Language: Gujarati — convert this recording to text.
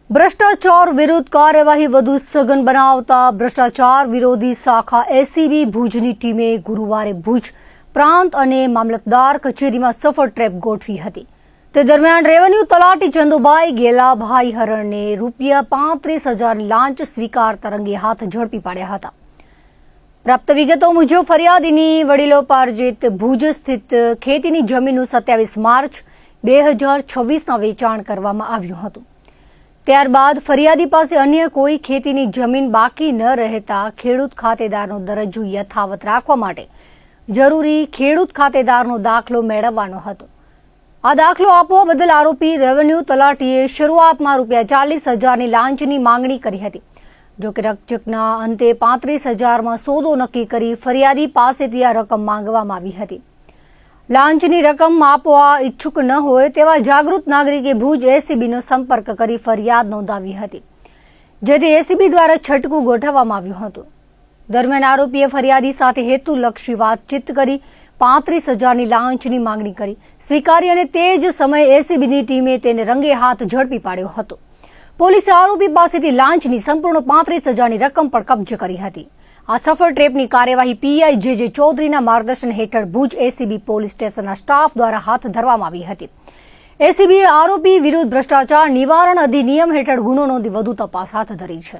ભ્રષ્ટાચાર વિરુદ્ધ કાર્યવાહી વધુ સઘન બનાવતા ભ્રષ્ટાચાર વિરોધી શાખા એસીબી ભુજની ટીમે ગુરુવારે ભુજ પ્રાંત અને મામલતદાર કચેરીમાં સફળ ટ્રેપ ગોઠવી હતી। તે દરમિયાન રેવન્યુ તલાટી ચંદુભાઈ ગેલાભાઈ હરણને ₹35,000 લાંચ સ્વીકારતા રંગે હાથ ઝડપી પાડ્યા હતા। પ્રાપ્ત વિગતો મુજબ ફરિયાદીની વડીલોપાર્જિત ભુજ સ્થિત ખેતીની જમીનનું 27 માર્ચ 2026ના વેચાણ કરવામાં આવ્યું હતું। ત્યારબાદ ફરિયાદી પાસે અન્ય કોઈ ખેતીની જમીન બાકી ન રહેતા ખેડૂત ખાતેદારનો દરજ્જો યથાવત રાખવા માટે જરૂરી ખેડૂત ખાતેદારનો દાખલો મેળવવાનો હતો। આ દાખલો આપવા બદલ આરોપી રેવન્યુ તલાટીએ શરૂઆતમાં ₹40,000ની લાંચની માંગણી કરી હતી। જો કે રકઝકના અંતે 35,000માં સોદો નક્કી કરી ફરિયાદી પાસેથી આ રકમ માંગવામાં આવી હતી। લાંચની રકમ આપવા ઈચ્છુક ન હોય તેવા જાગૃત નાગરિકે ભુજ એસીબીનો સંપર્ક કરી ફરિયાદ નોંધાવી હતી, જેથી એસીબી દ્વારા છટકું ગોઠવવામાં આવ્યું હતું। દરમિયાન આરોપીએ ફરિયાદી સાથે હેતુલક્ષી વાતચીત કરી 35,000ની લાંચની માંગણી કરી સ્વીકારી અને તે જ સમયે એસીબીની ટીમે તેને રંગે હાથ ઝડપી પાડ્યો હતો। પોલીસે આરોપી પાસેથી લાંચની સંપૂર્ણ 35,000ની રકમ પણ કબજે કરી હતી। આ સફળ ટ્રેપની કાર્યવાહી પીઆઈ જે ચૌધરીના માર્ગદર્શન હેઠળ ભુજ એસીબી પોલીસ સ્ટેશનના સ્ટાફ દ્વારા હાથ ધરવામાં આવી હતી। એસીબીએ આરોપી વિરુદ્ધ ભ્રષ્ટાચાર નિવારણ અધિનિયમ હેઠળ ગુનો નોંધી વધુ તપાસ હાથ ધરી છે।